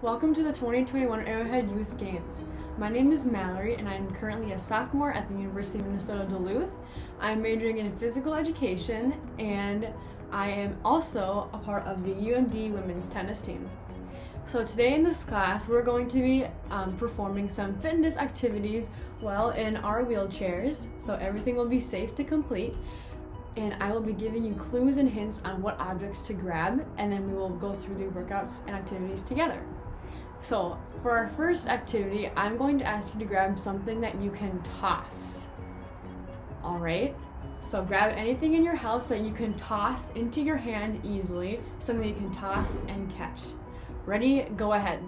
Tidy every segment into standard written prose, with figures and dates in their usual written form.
Welcome to the 2021 Arrowhead Youth Games. My name is Mallory and I am currently a sophomore at the University of Minnesota Duluth. I'm majoring in physical education and I am also a part of the UMD women's tennis team. So today in this class we're going to be performing some fitness activities while in our wheelchairs, so everything will be safe to complete. And I will be giving you clues and hints on what objects to grab, and then we will go through the workouts and activities together. So for our first activity, I'm going to ask you to grab something that you can toss. Alright, so grab anything in your house that you can toss into your hand easily, something you can toss and catch. Ready? Go ahead.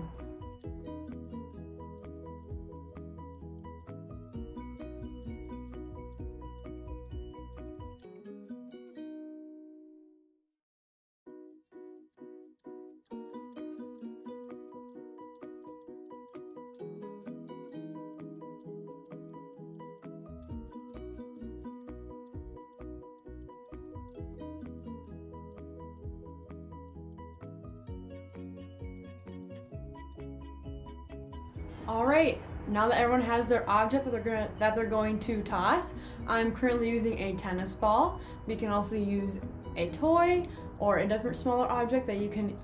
Alright, now that everyone has their object that they're going to toss, I'm currently using a tennis ball. We can also use a toy or a different smaller object that you can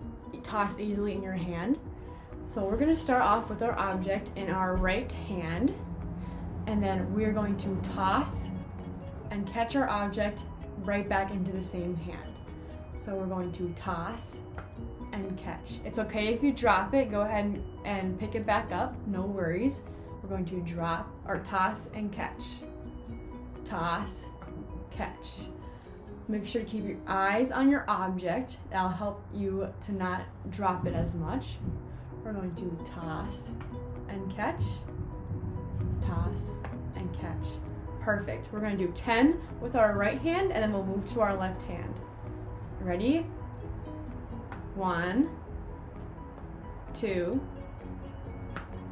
toss easily in your hand. So we're going to start off with our object in our right hand, and then we're going to toss and catch our object right back into the same hand. So we're going to toss and catch. It's okay if you drop it, go ahead and pick it back up, no worries. We're going to drop or toss and catch. Toss, catch. Make sure to keep your eyes on your object. That'll help you to not drop it as much. We're going to toss and catch, toss and catch. Perfect. We're going to do 10 with our right hand and then we'll move to our left hand. Ready? 1, 2,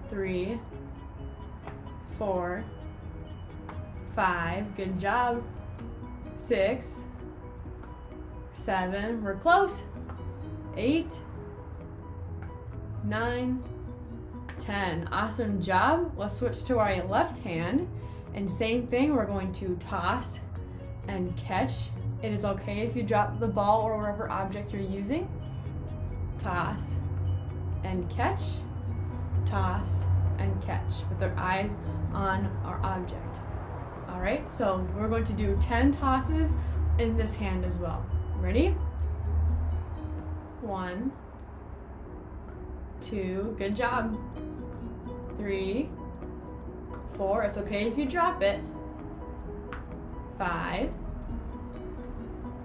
3, 4, 5, good job, 6, 7, we're close, 8, 9, 10, awesome job. Let's switch to our left hand, and same thing, we're going to toss and catch. It is okay if you drop the ball or whatever object you're using. Toss and catch, toss and catch with our eyes on our object. All right, so we're going to do 10 tosses in this hand as well. Ready? 1, 2, good job. 3, 4, it's okay if you drop it. 5,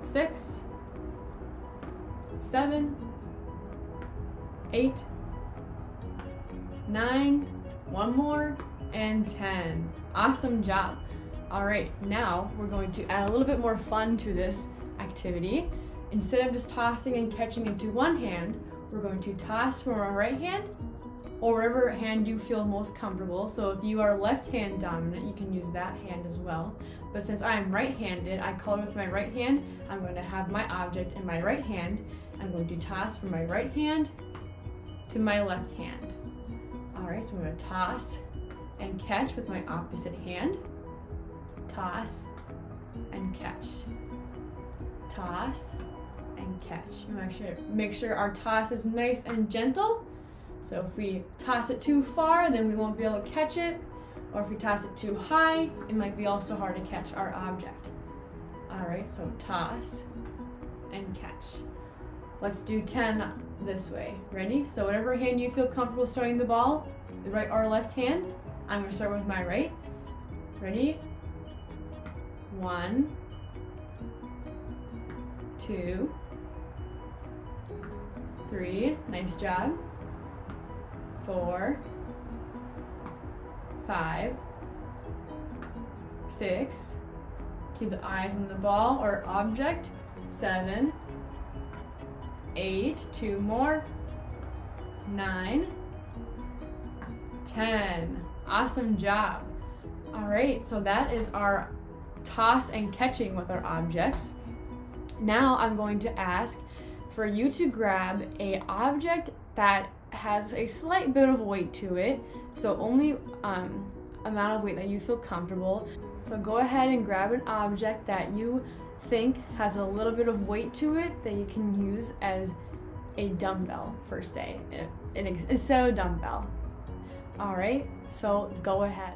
6, 7, 8, 9, one more, and 10. Awesome job. All right, now we're going to add a little bit more fun to this activity. Instead of just tossing and catching into one hand, we're going to toss from our right hand or whatever hand you feel most comfortable. So if you are left hand dominant, you can use that hand as well. But since I'm right-handed, I color with my right hand, I'm going to have my object in my right hand. I'm going to toss from my right hand to my left hand. All right, so I'm going to toss and catch with my opposite hand. Toss and catch. Toss and catch. Make sure our toss is nice and gentle. So if we toss it too far, then we won't be able to catch it. Or if we toss it too high, it might be also hard to catch our object. All right, so toss and catch. Let's do 10 this way. Ready? So whatever hand you feel comfortable starting the ball, the right or left hand. I'm going to start with my right. Ready? 1, 2, 3, nice job. 4, 5, 6, keep the eyes on the ball or object. 7, 8, 2 more, 9, 10. Awesome job. All right, so that is our toss and catching with our objects. Now I'm going to ask for you to grab an object that has a slight bit of weight to it, so only amount of weight that you feel comfortable. So go ahead and grab an object that you think has a little bit of weight to it that you can use as a dumbbell per se, instead of a dumbbell. All right, so go ahead.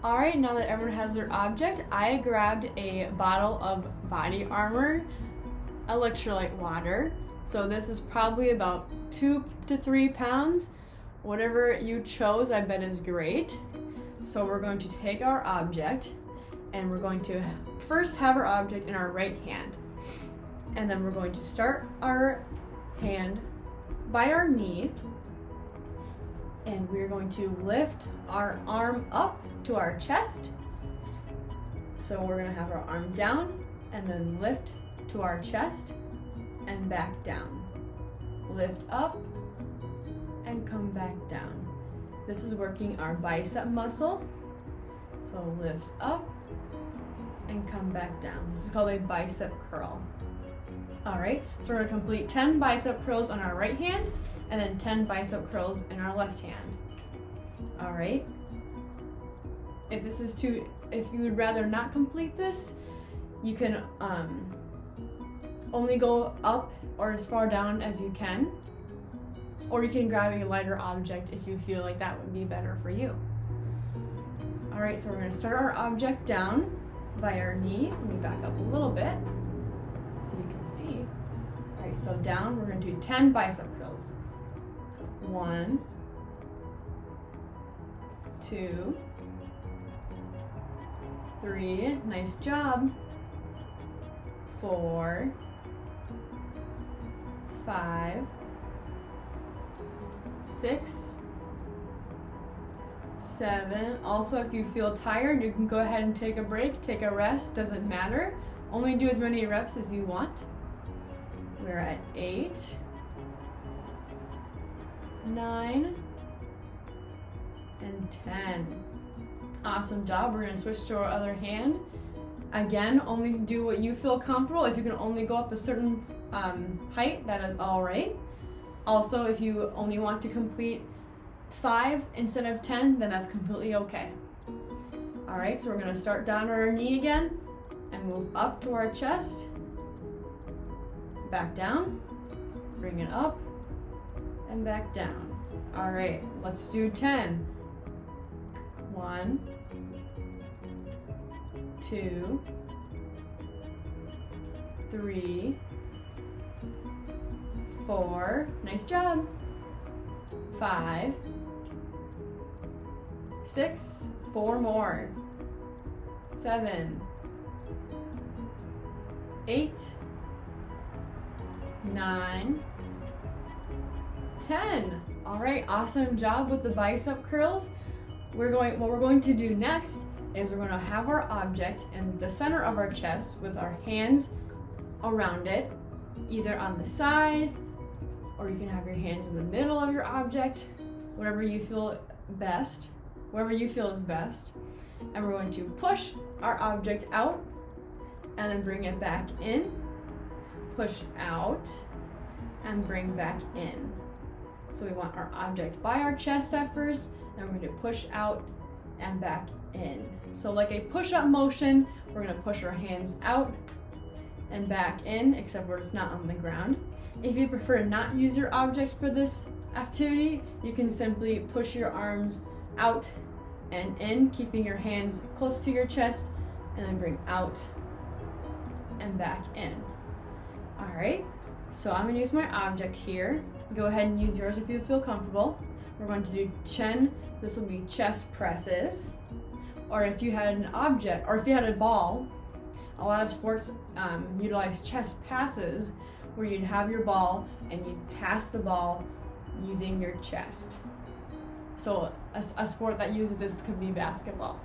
Alright, now that everyone has their object, I grabbed a bottle of body armor electrolyte water. So this is probably about 2 to 3 pounds. Whatever you chose, I bet is great. So we're going to take our object and we're going to first have our object in our right hand. And then we're going to start our hand by our knee. And we're going to lift our arm up to our chest. So we're gonna have our arm down and then lift to our chest and back down. Lift up and come back down. This is working our bicep muscle. So lift up and come back down. This is called a bicep curl. All right, so we're gonna complete 10 bicep curls on our right hand and then 10 bicep curls in our left hand. All right. If you would rather not complete this, you can only go up or as far down as you can, or you can grab a lighter object if you feel like that would be better for you. All right, so we're gonna start our object down by our knee. Let me back up a little bit so you can see. All right, so down, we're gonna do 10 bicep curls. 1, 2, 3, nice job. 4, 5, 6, 7. Also, if you feel tired, you can go ahead and take a break, take a rest, doesn't matter. Only do as many reps as you want. We're at 8, 9, and 10. Awesome job. We're gonna switch to our other hand. Again, only do what you feel comfortable. If you can only go up a certain height, that is all right. Also, if you only want to complete 5 instead of 10, then that's completely okay. All right, so we're gonna start down on our knee again and move up to our chest, back down, bring it up, and back down. All right, let's do 10. 1, 2, 3, 4, nice job. 5, 6, 4 more. 7, 8, 9, 10. All right, awesome job with the bicep curls. What we're going to do next is we're going to have our object in the center of our chest with our hands around it, either on the side, or you can have your hands in the middle of your object, whatever you feel best, wherever you feel is best. And we're going to push our object out and then bring it back in, push out, and bring back in. So we want our object by our chest at first, and we're going to push out and back in. So like a push-up motion, we're going to push our hands out and back in, except where it's not on the ground. If you prefer to not use your object for this activity, you can simply push your arms out and in, keeping your hands close to your chest, and then bring out and back in. All right, so I'm gonna use my object here. Go ahead and use yours if you feel comfortable. We're going to do chin. This will be chest presses. Or if you had an object, or if you had a ball, a lot of sports utilize chest passes, where you'd have your ball and you'd pass the ball using your chest. So a sport that uses this could be basketball.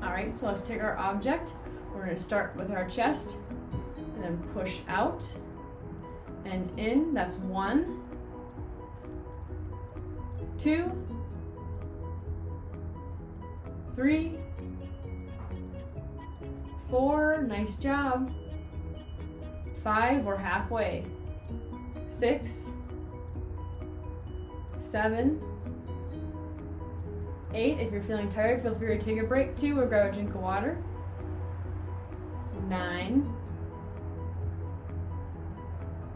All right, so let's take our object. We're going to start with our chest and then push out and in. That's 1, 2, 3, 4, nice job. 5, we're halfway. 6, 7, 8, if you're feeling tired, feel free to take a break too or grab a drink of water. 9,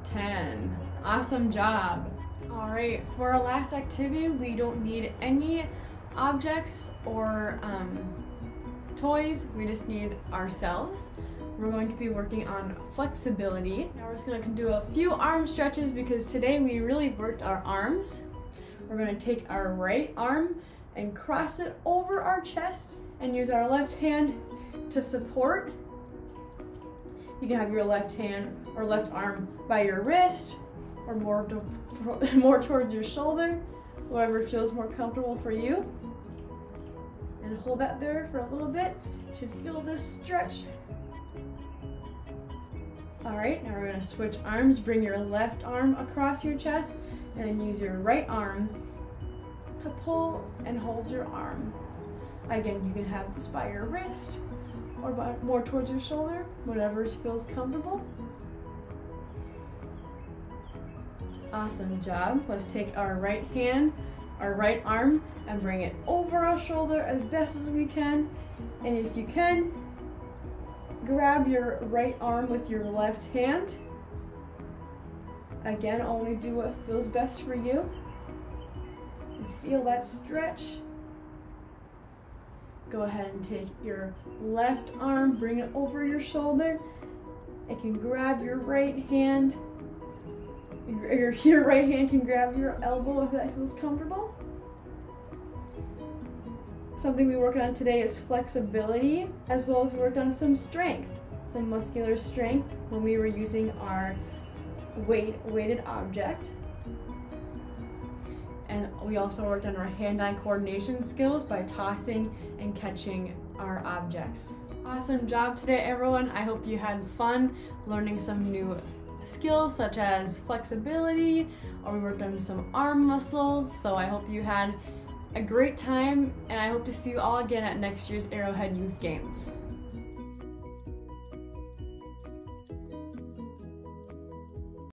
10. Awesome job. All right, for our last activity, we don't need any objects or toys. We just need ourselves. We're going to be working on flexibility. Now we're just going to do a few arm stretches because today we really worked our arms. We're going to take our right arm and cross it over our chest and use our left hand to support. You can have your left hand or left arm by your wrist or more towards your shoulder, whatever feels more comfortable for you. And hold that there for a little bit. You should feel this stretch. All right, now we're going to switch arms. Bring your left arm across your chest and then use your right arm to pull and hold your arm. Again, you can have this by your wrist or more towards your shoulder, whatever feels comfortable. Awesome job. Let's take our right hand, our right arm, and bring it over our shoulder as best as we can. And if you can, grab your right arm with your left hand. Again, only do what feels best for you. And feel that stretch. Go ahead and take your left arm, bring it over your shoulder. It can grab your right hand. Your right hand can grab your elbow if that feels comfortable. Something we worked on today is flexibility, as well as we worked on some strength, some muscular strength when we were using our weighted object. And we also worked on our hand-eye coordination skills by tossing and catching our objects. Awesome job today, everyone. I hope you had fun learning some new skills such as flexibility, or we worked on some arm muscles. So I hope you had a great time, and I hope to see you all again at next year's Arrowhead Youth Games.